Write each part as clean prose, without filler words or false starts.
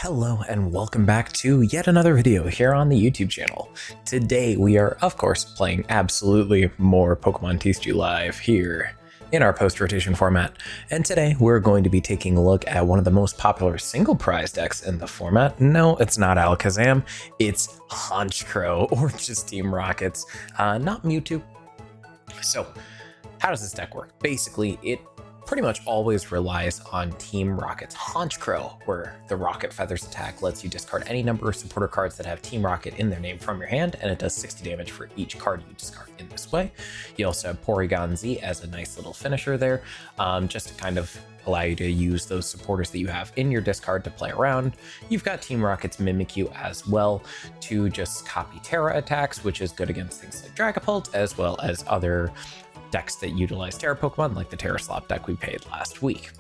Hello and welcome back to yet another video here on the YouTube channel. Today we are of course playing absolutely more Pokemon TCG Live here in our post-rotation format, and today we're going to be taking a look at one of the most popular single prize decks in the format. No, it's not Alakazam, it's Honchkrow, or just Team Rocket's, not Mewtwo. So how does this deck work? Basically, it pretty much always relies on Team Rocket's Honchkrow, where the Rocket Feathers attack lets you discard any number of supporter cards that have Team Rocket in their name from your hand, and it does 60 damage for each card you discard in this way. You also have Porygon-Z as a nice little finisher there, just to kind of allow you to use those supporters that you have in your discard to play around. You've got Team Rocket's Mimikyu as well to just copy Terra attacks, which is good against things like Dragapult, as well as other decks that utilize Terra Pokemon, like the Terra Slop deck we played last week.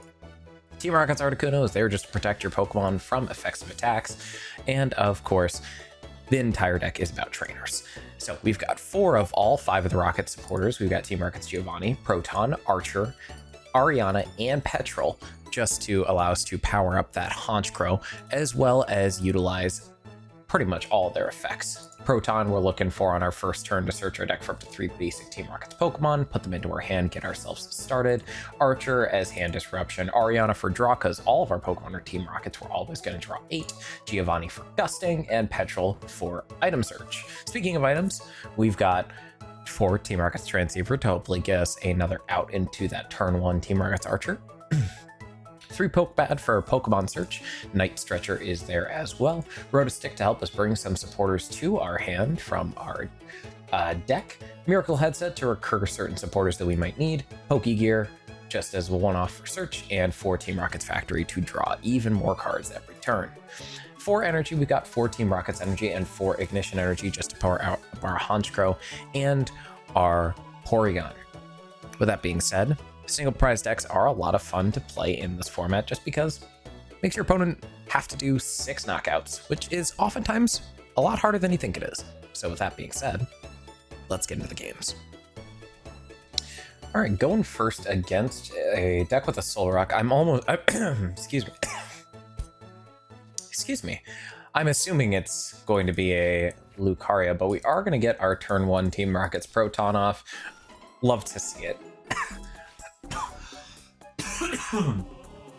Team Rocket's Articuno is there just to protect your Pokemon from effective attacks, and of course, the entire deck is about trainers. So we've got 4 of all 5 of the Rocket supporters. We've got Team Rocket's Giovanni, Proton, Archer, Ariana, and Petrel, just to allow us to power up that Honchkrow, as well as utilize pretty much all their effects. Proton we're looking for on our first turn to search our deck for up to 3 basic Team Rocket's Pokemon, put them into our hand, get ourselves started. Archer as hand disruption, Ariana for draw, because all of our Pokemon are Team Rockets, we're always going to draw 8, Giovanni for gusting, and Petrel for item search. Speaking of items, we've got 4 Team Rocket's Transceiver to hopefully get us another out into that turn 1 Team Rocket's Archer. 3 Poké Pad for Pokemon search. Night Stretcher is there as well. Roto-Stick to help us bring some supporters to our hand from our deck. Miracle Headset to recur certain supporters that we might need. Pokégear just as a one-off for search, and 4 Team Rocket's Factory to draw even more cards every turn. For energy, we got 4 Team Rocket's energy and 4 Ignition energy just to power out our Honchkrow and our Porygon. With that being said, single prize decks are a lot of fun to play in this format just because it makes your opponent have to do 6 knockouts, which is oftentimes a lot harder than you think it is. So with that being said, let's get into the games. All right, going first against a deck with a Solrock. I'm almost, excuse me. I'm assuming it's going to be a Lucario, but we are going to get our turn 1 Team Rocket's Proton off. Love to see it.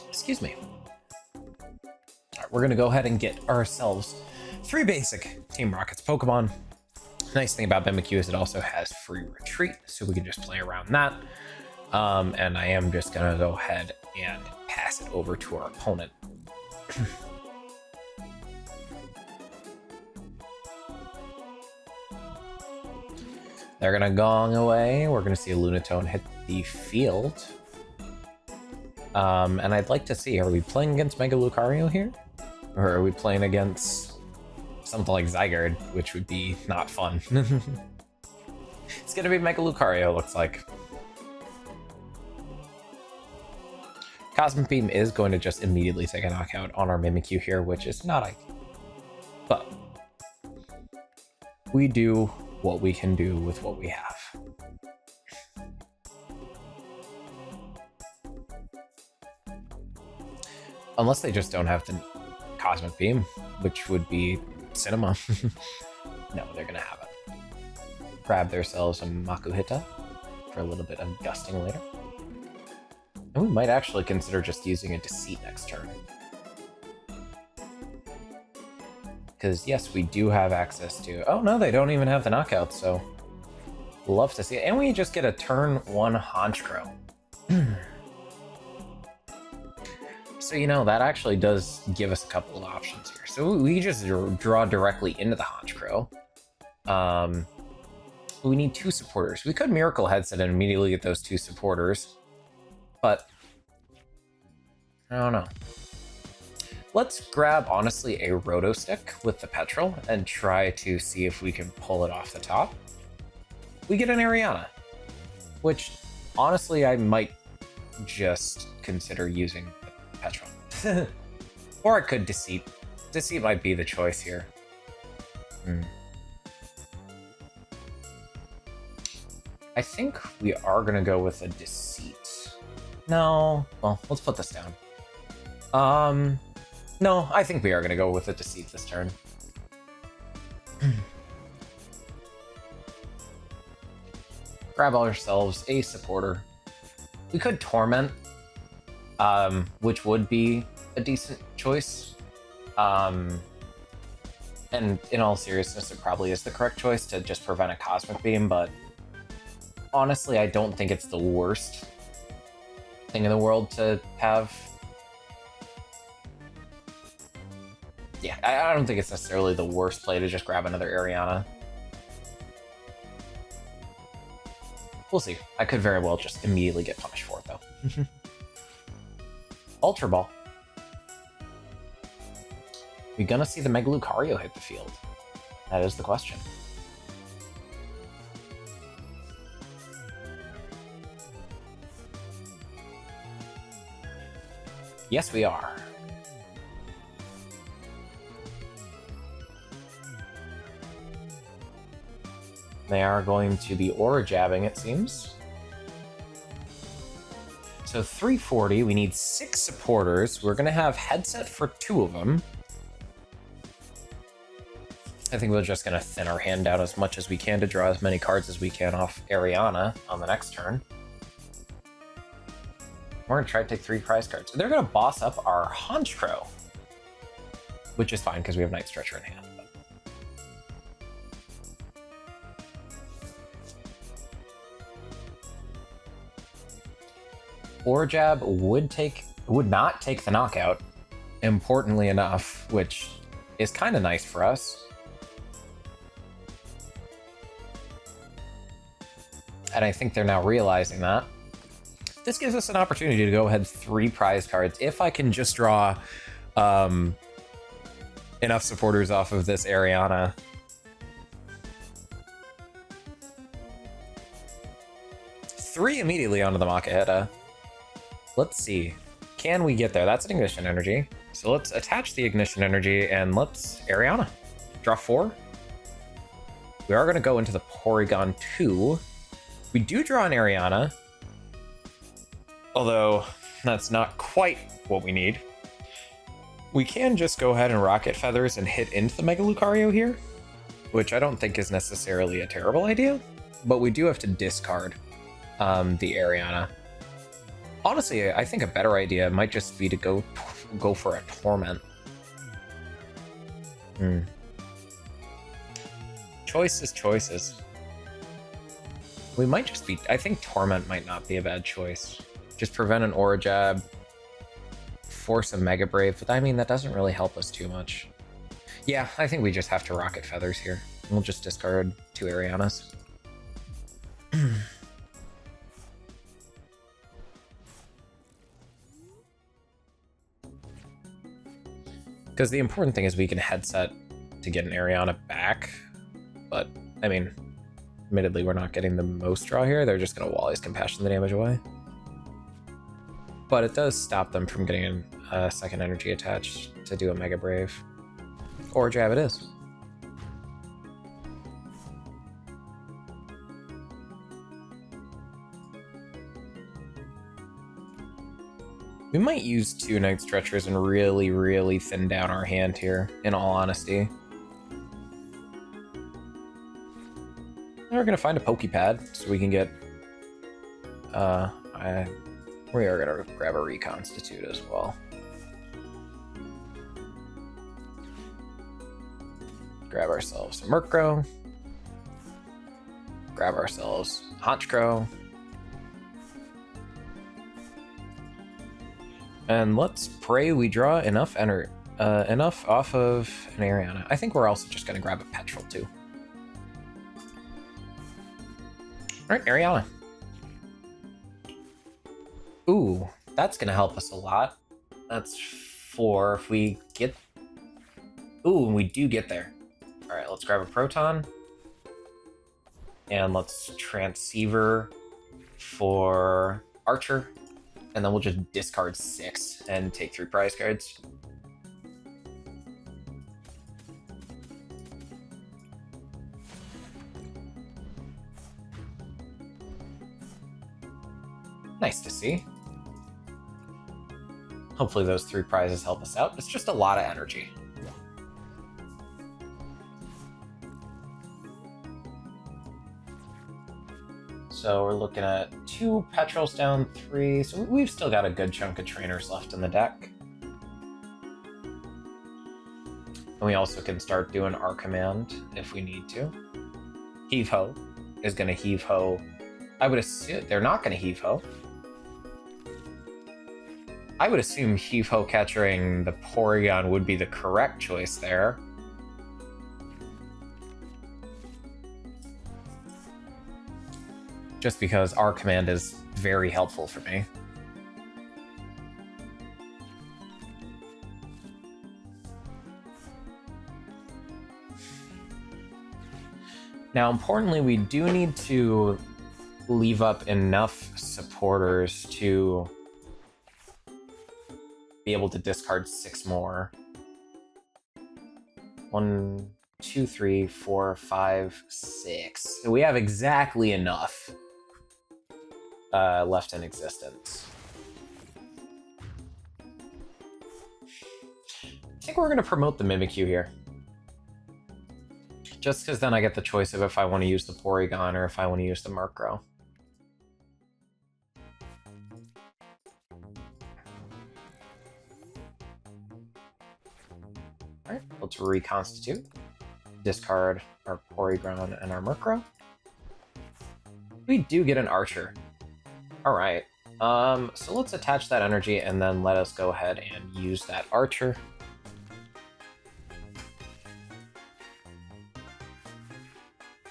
Excuse me. All right, we're going to go ahead and get ourselves 3 basic Team Rocket's Pokemon. Nice thing about Mimikyu is it also has free retreat, so we can just play around that. And I am just going to go ahead and pass it over to our opponent. They're going to gong away. We're going to see a Lunatone hit the field. And I'd like to see, are we playing against Mega Lucario here? Or are we playing against something like Zygarde, which would be not fun. It's gonna be Mega Lucario, looks like. Cosmic Beam is going to just immediately take a knockout on our Mimikyu here, which is not ideal. But we do what we can do with what we have. Unless they just don't have the Cosmic Beam, which would be Cinema. No, they're gonna have it. Grab themselves a Makuhita for a little bit of gusting later. And we might actually consider just using a Deceit next turn. Because yes, we do have access to... Oh no, they don't even have the knockout, so... Love to see it. And we just get a turn 1 Honchkrow. So, you know, that actually does give us a couple of options here. So we just draw directly into the Honchkrow. We need 2 supporters. We could Miracle Headset and immediately get those 2 supporters. But I don't know. Let's grab, honestly, a Roto-Stick with the Petrel and try to see if we can pull it off the top. We get an Ariana, which, honestly, I might just consider using Petrel. Or I could Deceit. Deceit might be the choice here. I think we are going to go with a Deceit. No. Well, let's put this down. No, I think we are going to go with a Deceit this turn. Grab ourselves a supporter. We could Torment, which would be a decent choice. And in all seriousness, it probably is the correct choice to just prevent a Cosmic Beam, but honestly, I don't think it's the worst thing in the world to have. Yeah, I don't think it's necessarily the worst play to just grab another Ariana. We'll see. I could very well just immediately get punished for it, though. Ultra Ball. We gonna see the Mega Lucario hit the field? That is the question. Yes, we are. They are going to be Aura Jabbing, it seems. So 340, we need 6 supporters. We're gonna have Headset for 2 of them. I think we're just gonna thin our hand down as much as we can to draw as many cards as we can off Ariana on the next turn. We're gonna try to take 3 prize cards. They're gonna boss up our Honchkrow, which is fine because we have Night Stretcher in hand. Aura Jab would not take the knockout, importantly enough, which is kind of nice for us. And I think they're now realizing that. This gives us an opportunity to go ahead 3 prize cards. If I can just draw enough supporters off of this Ariana. Three immediately onto the Makahetta. Let's see. Can we get there? That's an Ignition Energy. So let's attach the Ignition Energy and let's Ariana. Draw 4. We are going to go into the Porygon-Z. We do draw an Ariana, although that's not quite what we need. We can just go ahead and Rocket Feathers and hit into the Mega Lucario here, which I don't think is necessarily a terrible idea, but we do have to discard the Ariana. Honestly, I think a better idea might just be to go for a Torment. Choices. We might just be... I think Torment might not be a bad choice. Just prevent an Aura Jab, force a Mega Brave, but I mean, that doesn't really help us too much. Yeah, I think we just have to Rocket Feathers here. We'll just discard 2 Arianas. Because the important thing is we can Headset to get an Ariana back, but, I mean, admittedly, we're not getting the most draw here. They're just going to Wally's Compassion the damage away. But it does stop them from getting a second energy attached to do a Mega Brave. Or Jab it is. We might use 2 Night Stretchers and really, really thin down our hand here, in all honesty. And we're gonna find a Poké Pad so we can get... we are gonna grab a Reconstitute as well. Grab ourselves a Murkrow. Grab ourselves Honchkrow. And let's pray we draw enough off of an Ariana. I think we're also just gonna grab a Petrel too. Alright, Ariana. Ooh, that's gonna help us a lot. That's 4 if we get... Ooh, and we do get there. Alright, let's grab a Proton. And let's Transceiver for Archer. And then we'll just discard 6 and take 3 prize cards. Nice to see. Hopefully those 3 prizes help us out. It's just a lot of energy. So we're looking at 2 Petrels down 3, so we've still got a good chunk of trainers left in the deck. And we also can start doing our command if we need to. Heave-Ho is going to Heave-Ho. I would assume they're not going to Heave-Ho. I would assume Heave-Ho catching the Porygon would be the correct choice there. Just because our command is very helpful for me. Now, importantly, we do need to leave up enough supporters to be able to discard 6 more. 1, 2, 3, 4, 5, 6. So we have exactly enough left in existence. I think we're going to promote the Mimikyu here. Just because then I get the choice of if I want to use the Porygon or if I want to use the Murkrow. Alright, let's reconstitute. Discard our Porygon and our Murkrow. We do get an Archer. Alright, so let's attach that energy and then let us go ahead and use that Archer.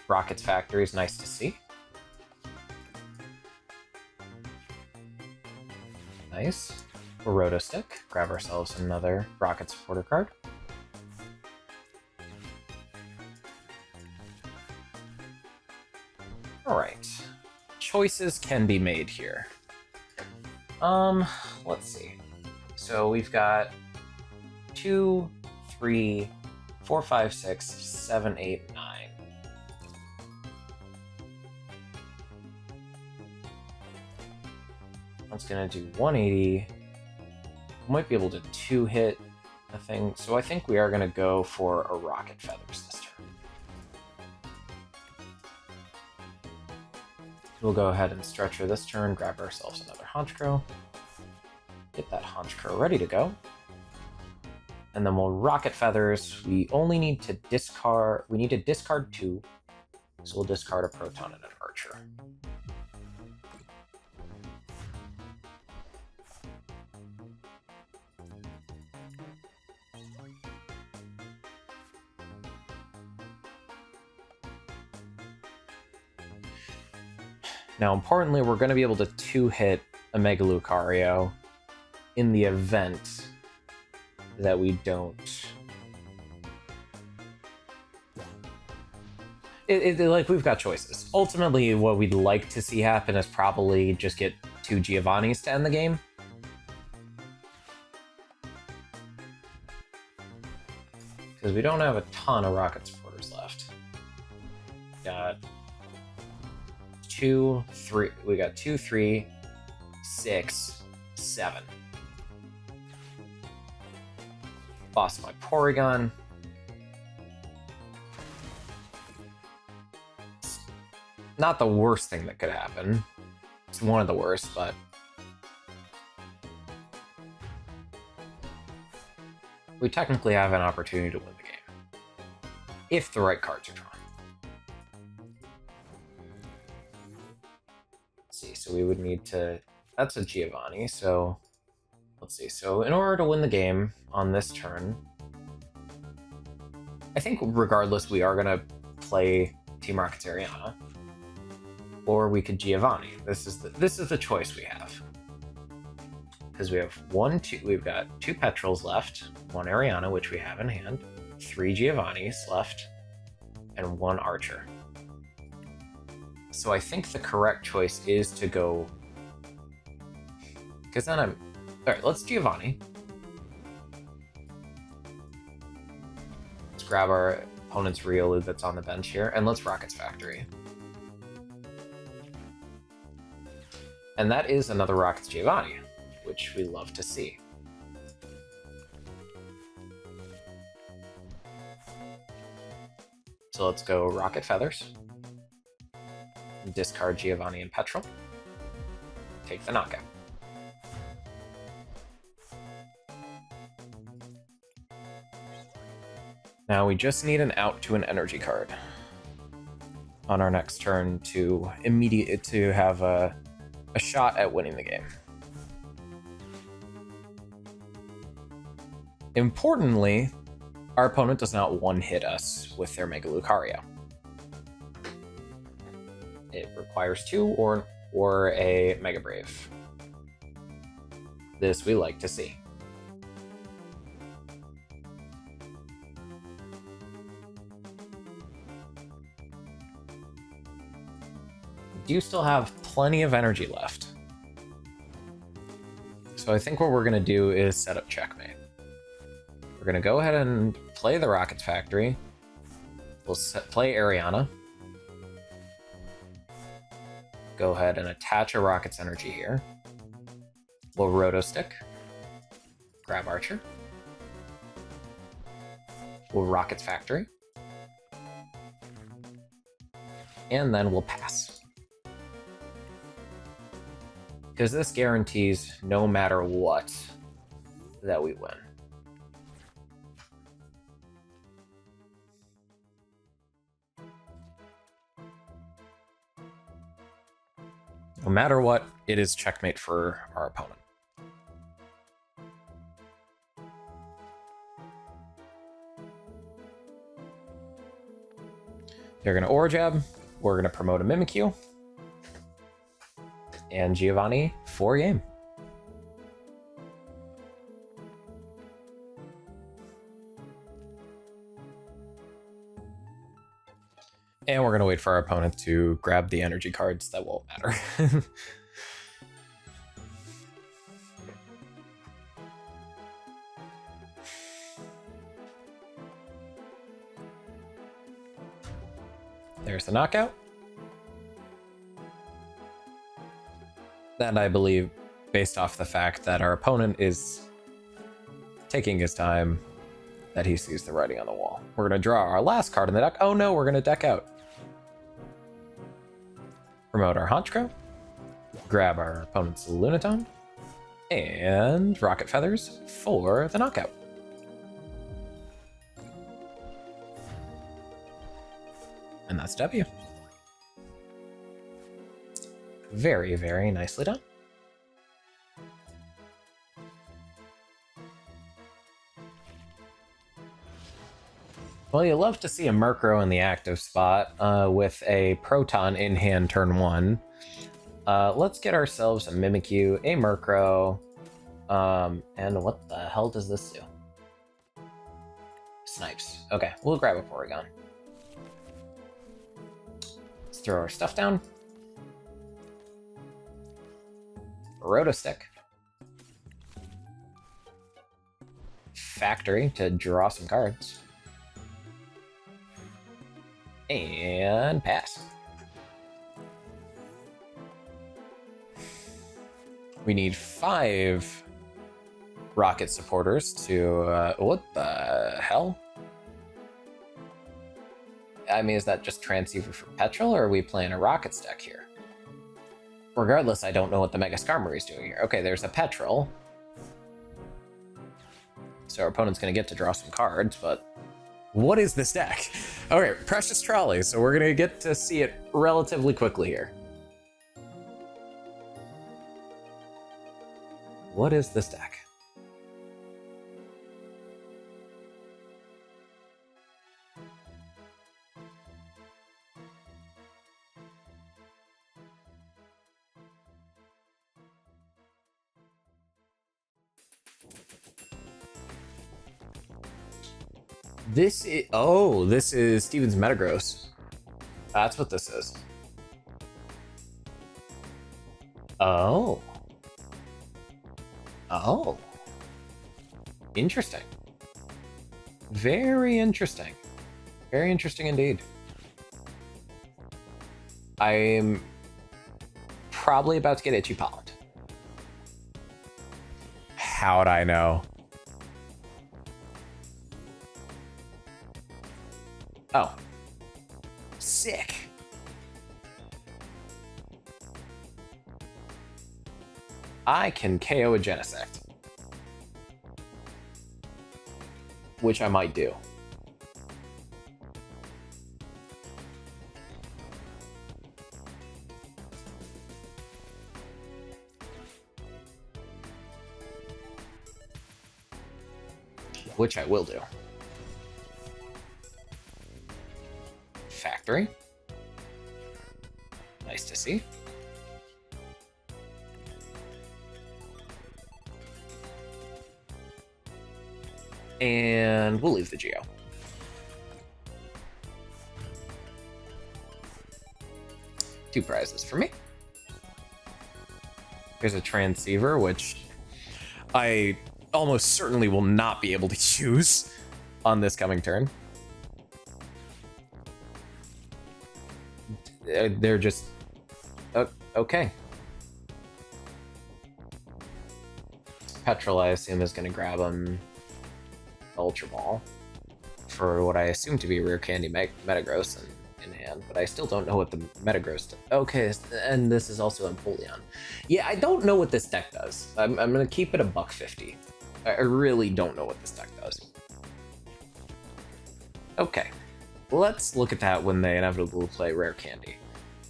Rocket's Factory is nice to see. Nice. We'll Roto-Stick, grab ourselves another Rocket Supporter card. Alright. Choices can be made here. Let's see. So we've got 2, 3, 4, 5, 6, 7, 8, 9. That's gonna do 180. Might be able to 2-hit a thing, so I think we are gonna go for a Rocket Feathers this turn. We'll go ahead and Stretcher this turn, grab ourselves another Honchkrow. Get that Honchkrow ready to go. And then we'll Rocket Feathers. We only need to discard, we need to discard 2. So we'll discard a Proton and an Archer. Now, importantly, we're going to be able to 2-hit a Mega Lucario in the event that we don't. Like, we've got choices. Ultimately, what we'd like to see happen is probably just get 2 Giovannis to end the game. Because we don't have a ton of Rocket Supporters left. Got 2, 3. We got 2, 3, 6, 7. Lost my Porygon. Not the worst thing that could happen. It's one of the worst, but we technically have an opportunity to win the game if the right cards are drawn. See, so we would need to, that's a Giovanni, so let's see. So in order to win the game on this turn, I think regardless we are going to play Team Rocket's Ariana, or we could Giovanni. This is the choice we have, because we have we've got 2 Petrels left, 1 Ariana, which we have in hand, 3 Giovannis left, and 1 Archer. So I think the correct choice is to go, because then all right, let's Giovanni. Let's grab our opponent's Riolu that's on the bench here, and let's Rocket's Factory. And that is another Rocket's Giovanni, which we love to see. So let's go Rocket Feathers. Discard Giovanni and Petrel. Take the knockout. Now we just need an out to an energy card on our next turn to have a shot at winning the game. Importantly, our opponent does not one-hit us with their Mega Lucario. It requires 2 or a Mega Brave. This we like to see. Do still have plenty of energy left. So I think what we're going to do is set up checkmate. We're going to go ahead and play the Rockets Factory. We'll play Ariana. Go ahead and attach a Rocket's energy here. We'll Roto-Stick. Grab Archer. We'll Rockets Factory. And then we'll pass. Because this guarantees, no matter what, that we win. No matter what, it is checkmate for our opponent. They're going to Aura Jab. We're going to promote a Mimikyu. And Giovanni for game. And we're going to wait for our opponent to grab the energy cards that won't matter. There's the knockout. And I believe, based off the fact that our opponent is taking his time, that he sees the writing on the wall. We're going to draw our last card in the deck. Oh no, we're going to deck out. Promote our Honchkrow. Grab our opponent's Lunatone. And Rocket Feathers for the knockout. And that's W. Very, very nicely done. Well, you love to see a Murkrow in the active spot with a Proton in hand turn 1. Let's get ourselves a Mimikyu, a Murkrow, and what the hell does this do? Snipes. Okay, we'll grab a Porygon. Let's throw our stuff down. Roto-Stick. Factory to draw some cards. And pass. We need 5 Rocket supporters to... what the hell? I mean, is that just Transceiver for Petrel, or are we playing a Rockets deck here? Regardless, I don't know what the Mega Skarmory is doing here. Okay, there's a Petrel. So our opponent's going to get to draw some cards, but what is this deck? Okay, Precious Trolley, so we're going to get to see it relatively quickly here. What is this deck? This is Steven's Metagross. That's what this is. Oh. Oh. Interesting. Very interesting. Very interesting indeed. I'm probably about to get Itchy Pollen. How'd I know? Oh. Sick. I can KO a Genesect, which I might do. Which I will do. Factory. Nice to see. And we'll leave the Geo. Two prizes for me. Here's a Transceiver, which I almost certainly will not be able to use on this coming turn. They're just... okay. Petrel, I assume, is going to grab him Ultra Ball for what I assume to be a Rare Candy Metagross in hand, but I still don't know what the Metagross does. Okay, and this is also Empoleon. Yeah, I don't know what this deck does. I'm going to keep it a $150. I really don't know what this deck does. Okay, let's look at that when they inevitably play Rare Candy.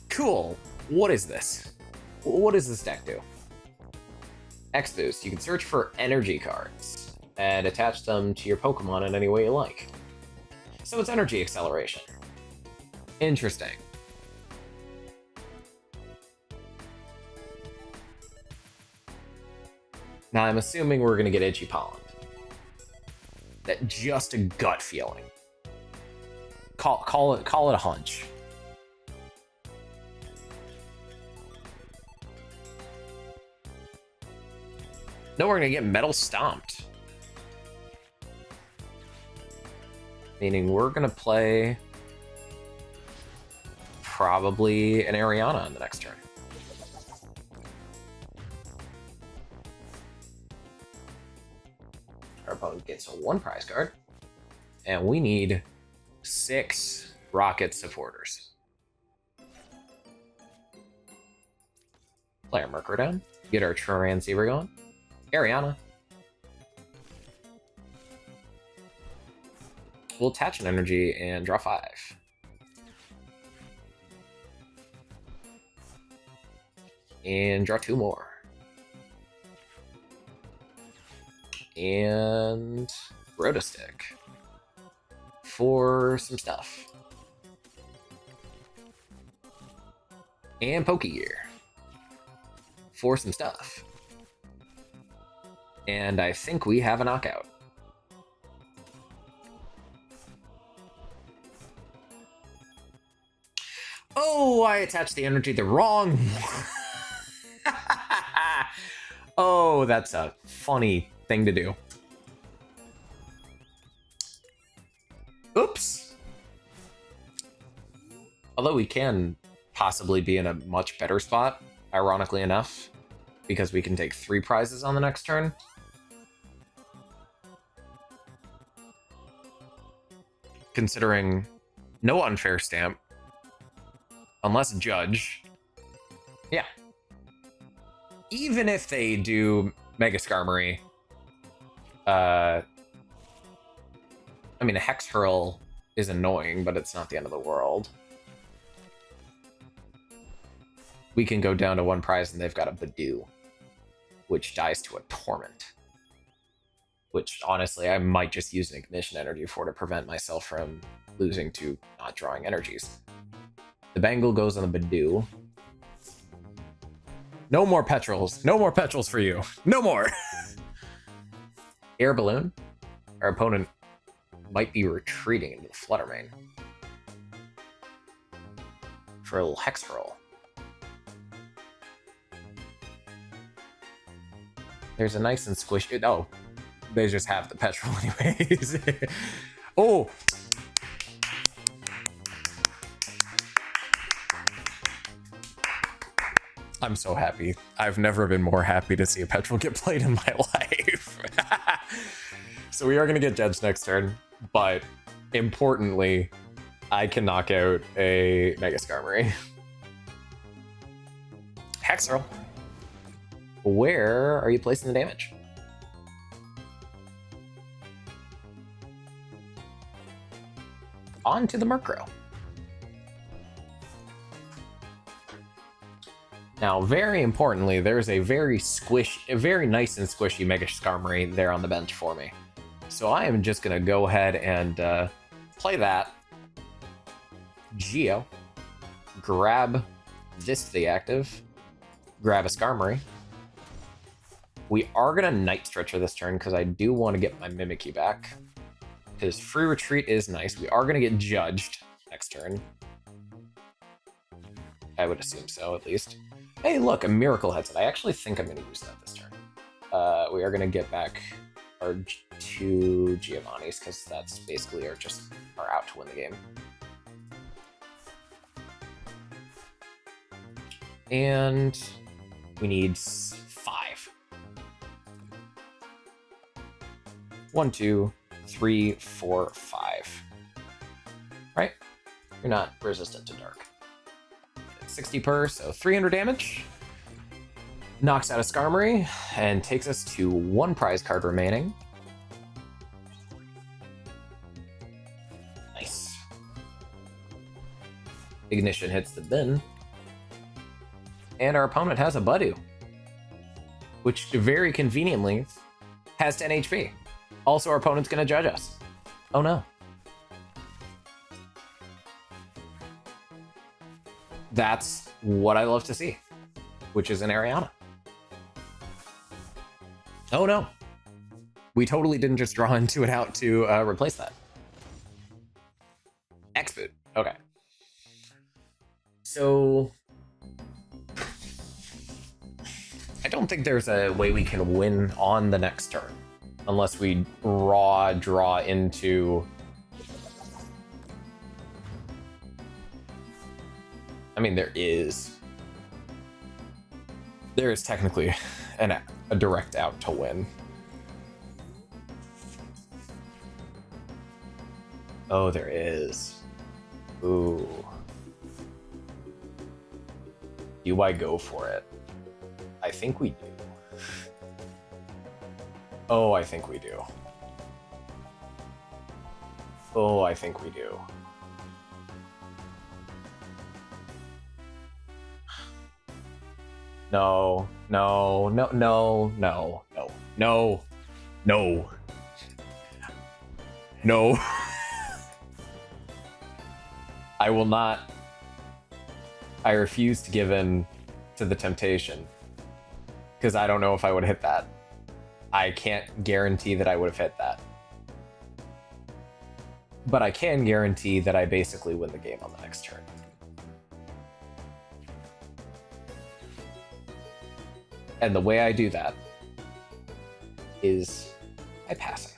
Cool. What is this? What does this deck do? X-Boost. You can search for energy cards and attach them to your Pokemon in any way you like. So it's energy acceleration. Interesting. Now I'm assuming we're gonna get Itchy Pollen. That just a gut feeling. Call it a hunch. No, we're gonna get Metal Stomped. Meaning we're gonna play probably an Ariana on the next turn. Our opponent gets a 1 prize card. And we need 6 Rocket supporters. Play our Murkrow down. Get our Transceiver going. Ariana. We'll attach an energy and draw 5. And draw 2 more. And Roto-Stick for some stuff. And Pokégear for some stuff. And I think we have a knockout. Oh, I attached the energy the wrong one. Oh, that's a funny thing to do. Oops. Although we can possibly be in a much better spot, ironically enough, because we can take 3 prizes on the next turn. Considering no unfair stamp, unless Judge. Yeah. Even if they do Mega Skarmory, I mean, a Hex Hurl is annoying, but it's not the end of the world. We can go down to 1 prize and they've got a Badoo, which dies to a Torment. Which, honestly, I might just use an Ignition Energy for to prevent myself from losing to not drawing energies. The Bangle goes on the Badoo. No more Petrels. No more Petrels for you. No more. Air Balloon. Our opponent might be retreating into the Flutter Mane for a little Hex Hurl. There's a nice and squishy... Oh, they just have the Petrel anyways. Oh! I'm so happy. I've never been more happy to see a Petrel get played in my life. So we are going to get judged next turn, but importantly, I can knock out a Mega Skarmory. Hexerl. Where are you placing the damage? On to the Murkrow. Now, very importantly, there's a very nice and squishy Mega Skarmory there on the bench for me. So I am just gonna go ahead and play that. Geo. Grab this to the active. Grab a Skarmory. We are gonna Night Stretcher this turn because I do want to get my Mimikyu back. His free retreat is nice. We are gonna get judged next turn. I would assume so, at least. Hey, look, a Miracle Headset. I actually think I'm going to use that this turn. We are going to get back our two Giovannis, because that's basically our out to win the game. And we need 5. 1, 2, 3, 4, 5. Right? You're not resistant to dark. 60 per, so 300 damage. Knocks out a Skarmory and takes us to 1 prize card remaining. Nice. Ignition hits the bin. And our opponent has a Budew, which very conveniently has 10 HP. Also, our opponent's gonna judge us. Oh no. That's what I love to see, which is an Ariana. Oh no. We totally didn't just draw into it out to replace that. X-Boot. Okay. So I don't think there's a way we can win on the next turn unless we draw into... I mean, there is technically a direct out to win. Oh, there is. Ooh. Do I go for it? I think we do. Oh, I think we do. Oh, I think we do. No, no, no, no, no, no, no, no, no. I will not. I refuse to give in to the temptation because I don't know if I would hit that. I can't guarantee that I would have hit that. But I can guarantee that I basically win the game on the next turn. And the way I do that is by passing.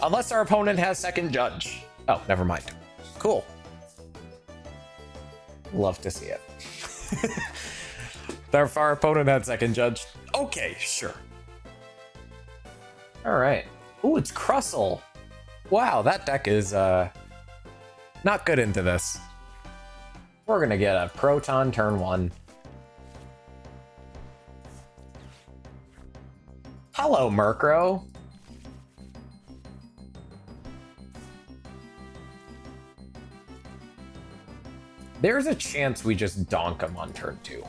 Unless our opponent has second judge. Oh, never mind. Cool. Love to see it. If our opponent had second judge, okay, sure. All right. Ooh, it's Crustle. Wow, that deck is not good into this. We're gonna get a Proton turn 1. Hello, Murkrow. There's a chance we just donk him on turn 2.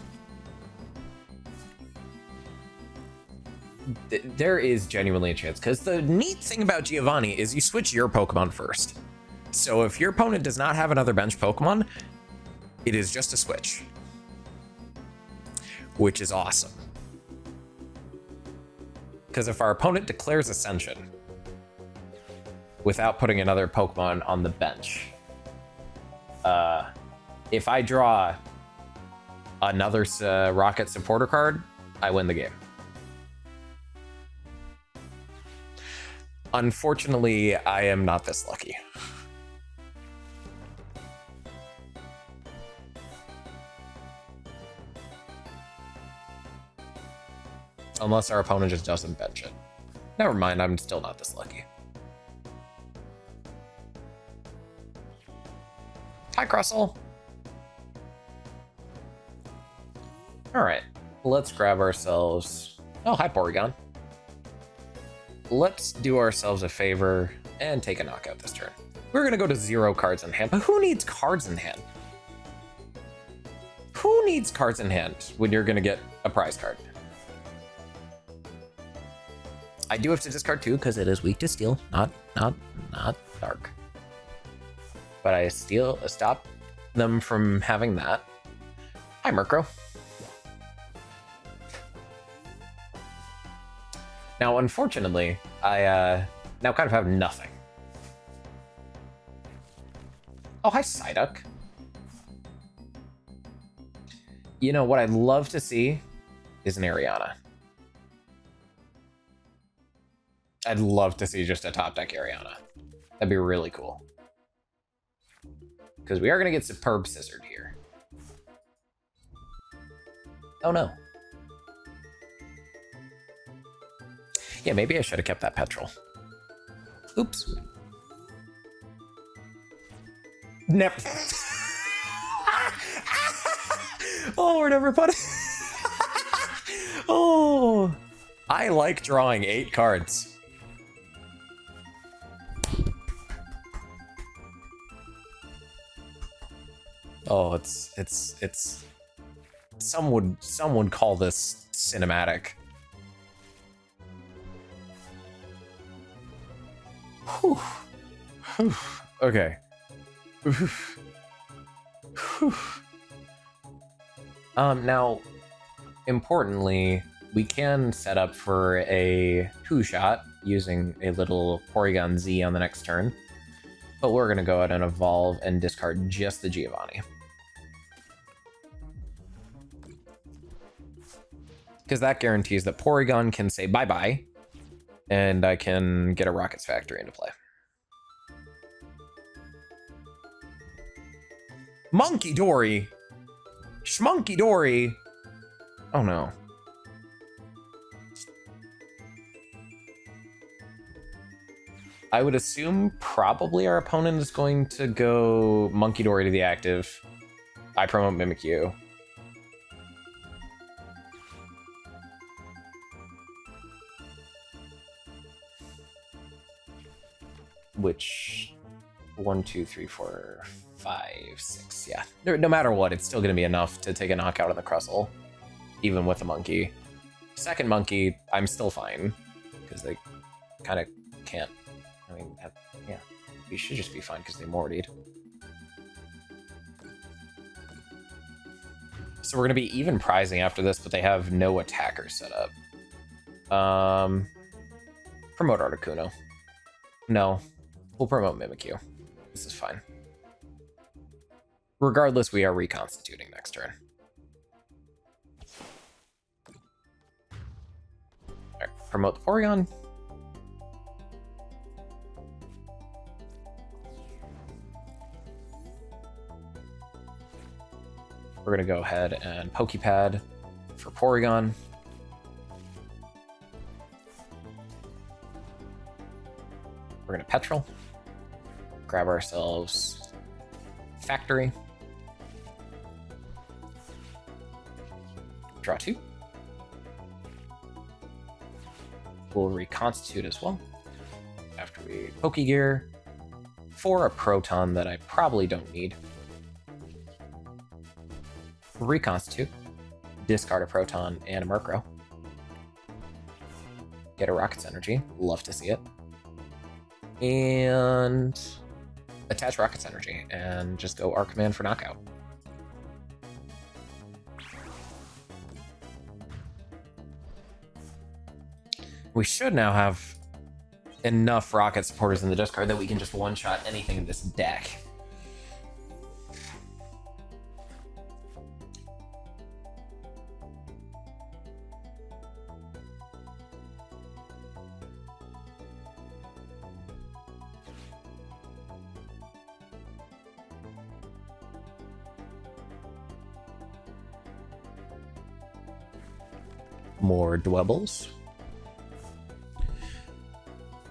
There is genuinely a chance, because the neat thing about Giovanni is you switch your Pokemon first. So if your opponent does not have another bench Pokemon, it is just a switch. Which is awesome. Because if our opponent declares Ascension without putting another Pokemon on the bench, if I draw another Rocket supporter card, I win the game. Unfortunately, I am not this lucky. Unless our opponent just doesn't bench it. Never mind, I'm still not this lucky. Hi, Crustle. All right, let's grab ourselves... Oh, hi, Porygon. Let's do ourselves a favor and take a knockout this turn. We're gonna go to 0 cards in hand, but who needs cards in hand? Who needs cards in hand when you're gonna get a prize card? I do have to discard 2 because it is weak to steel, not dark. But I stop them from having that. Hi, Murkrow. Now, unfortunately, I now kind of have nothing. Oh, hi, Psyduck. You know, what I'd love to see is an Ariana. I'd love to see just a top deck Ariana. That'd be really cool. Because we are going to get Superb Scissored here. Oh no. Yeah, maybe I should have kept that Petrel. Oops. Never. Oh, we're never putting. Oh, I like drawing 8 cards. Oh, it's. Some would call this cinematic. Whew. Whew. Okay. Whew. Whew. Now, importantly, we can set up for a 2-shot using a little Porygon-Z on the next turn, but we're going to go ahead and evolve and discard just the Giovanni. Because that guarantees that Porygon can say bye-bye, and I can get a Rockets Factory into play. Monkey Dory! Schmunky Dory! Oh no. I would assume probably our opponent is going to go Monkey Dory to the active. I promote Mimikyu. Which 1, 2, 3, 4, 5, 6. Yeah, no matter what, it's still going to be enough to take a knockout on the Crustle, even with a monkey. Second monkey, I'm still fine because they kind of can't. I mean, yeah, we should just be fine because they mortied. So we're going to be even prizing after this, but they have no attackers set up. Promote Articuno. No. We'll promote Mimikyu. This is fine. Regardless, we are reconstituting next turn. Alright, promote the Porygon. We're going to go ahead and Poké Pad for Porygon. We're going to Petrel. Grab ourselves Factory. Draw 2. We'll reconstitute as well. After we Pokégear for a Proton that I probably don't need. Reconstitute. Discard a Proton and a Murkrow. Get a Rocket's Energy. Love to see it. And attach Rocket's Energy and just go Arc-Command for knockout. We should now have enough Rocket supporters in the discard that we can just one-shot anything in this deck. More Dwebbles.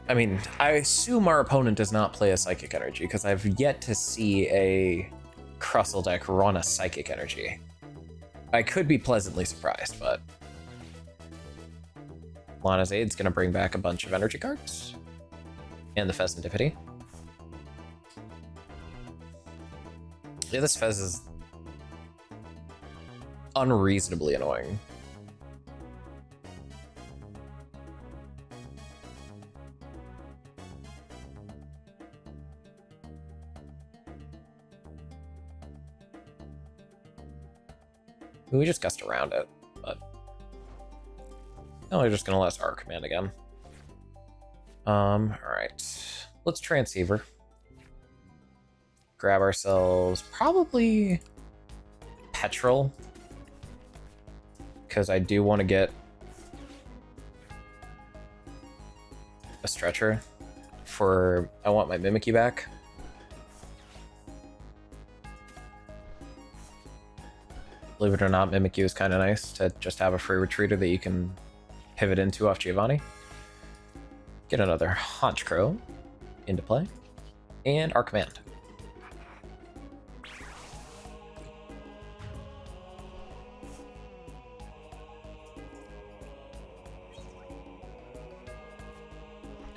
I mean, I assume our opponent does not play a Psychic Energy because I've yet to see a Crustle deck run a Psychic Energy. I could be pleasantly surprised, but Lana's Aid's gonna bring back a bunch of energy cards. And the Fezantivity. Yeah, this Fez is unreasonably annoying. We just gust around it, but no, we're just gonna let us our command again. Alright. Let's Transceiver. Grab ourselves probably Petrel, because I do want to get a Stretcher for I want my Mimikyu back. Believe it or not, Mimikyu is kind of nice to just have a free retreater that you can pivot into off Giovanni. Get another Honchkrow into play. And our command.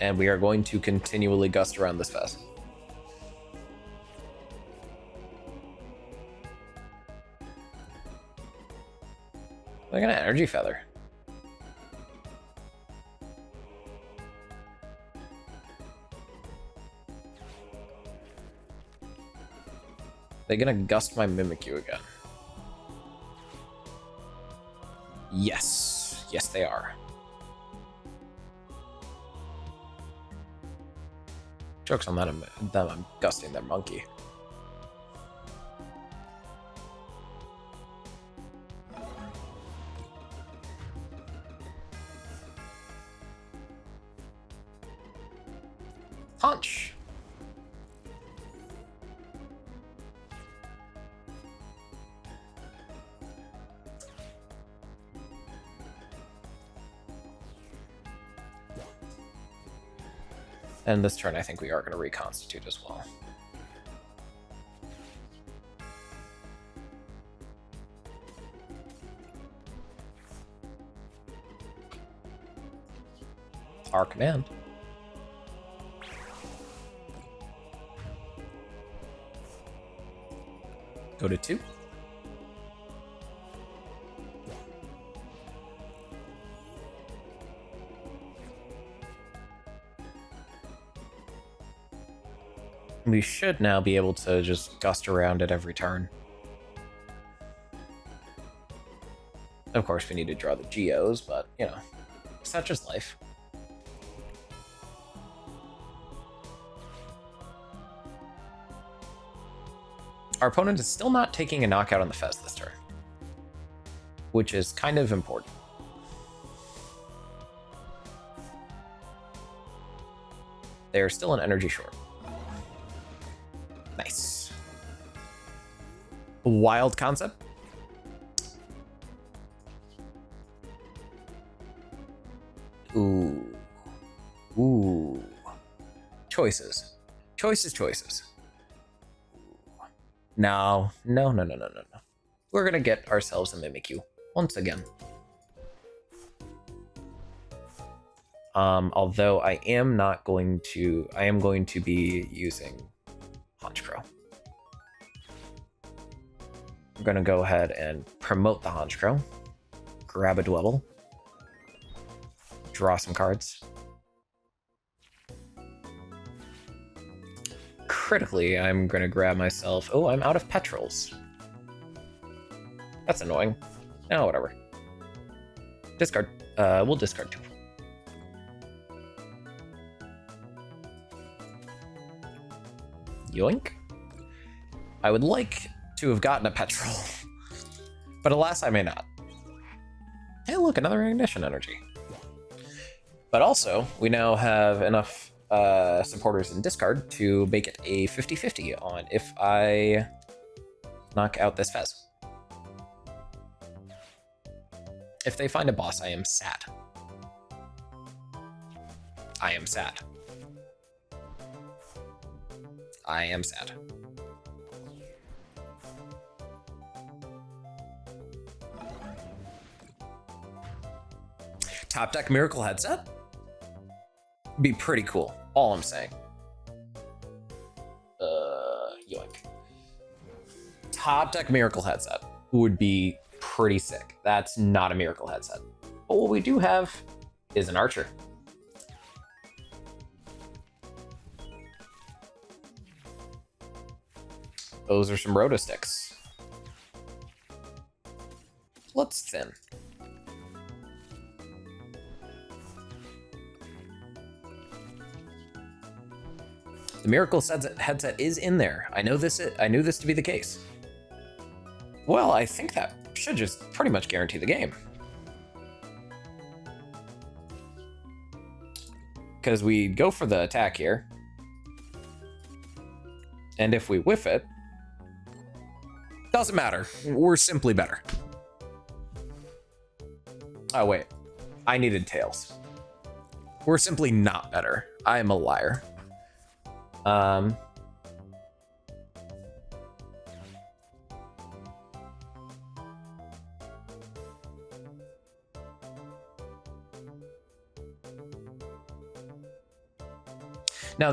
And we are going to continually gust around this fest. I got an Energy Feather. They're gonna gust my Mimikyu again. Yes. Yes, they are. Joke's on them, I'm gusting their monkey. Punch. And this turn, I think we are going to reconstitute as well. Our command. Go to 2. We should now be able to just gust around it every turn. Of course, we need to draw the Geos, but, you know, such is life. Our opponent is still not taking a knockout on the Fez this turn, which is kind of important. They're still an energy short. Nice. Wild concept. Ooh. Ooh. Choices. Choices. No. We're gonna get ourselves a Mimikyu once again. Although I am going to be using Honchkrow. I'm gonna go ahead and promote the Honchkrow, grab a Dwebble, draw some cards. Critically, I'm gonna grab myself. Oh, I'm out of Petrels. That's annoying. Oh, whatever. Discard. We'll discard 2. Yoink. I would like to have gotten a Petrel, but alas, I may not. Hey, look, another Ignition Energy. But also, we now have enough supporters in discard to make it a 50-50 on if I knock out this Fez. If they find a boss, I am sad. I am sad. Top deck Miracle Headset? Be pretty cool, all I'm saying. Yoink. Top deck Miracle Headset would be pretty sick. That's not a Miracle Headset. But what we do have is an Archer. Those are some Roto-Sticks. Let's thin. The Miracle Headset is in there. I knew this to be the case. Well, I think that should just pretty much guarantee the game. Because we go for the attack here. And if we whiff it, doesn't matter. We're simply better. Oh, wait. I needed tails. We're simply not better. I am a liar. Now,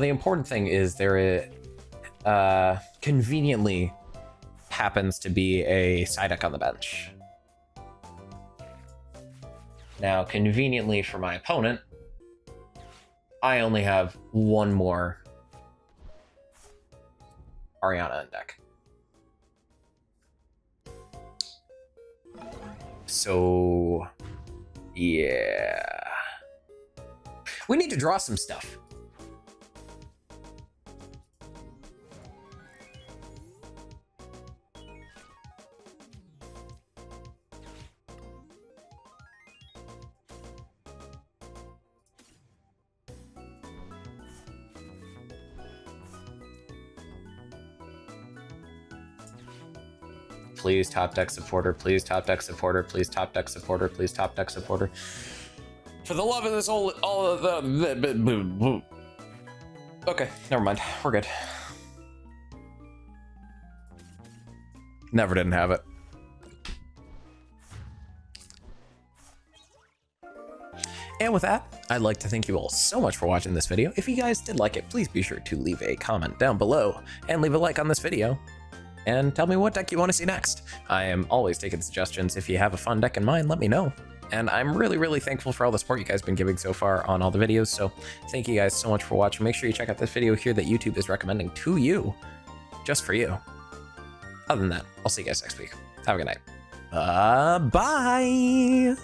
the important thing is there conveniently happens to be a Psyduck on the bench. Now, conveniently for my opponent, I only have one more Ariana in deck. So, yeah. We need to draw some stuff. Please top deck supporter, please top deck supporter, please top deck supporter, please top deck supporter. For the love of this all of the... Okay, never mind. We're good. Never didn't have it. And with that, I'd like to thank you all so much for watching this video. If you guys did like it, please be sure to leave a comment down below and leave a like on this video. And tell me what deck you want to see next. I am always taking suggestions. If you have a fun deck in mind, let me know. And I'm really, really thankful for all the support you guys have been giving so far on all the videos. So thank you guys so much for watching. Make sure you check out this video here that YouTube is recommending to you, just for you. Other than that, I'll see you guys next week. Have a good night. Bye.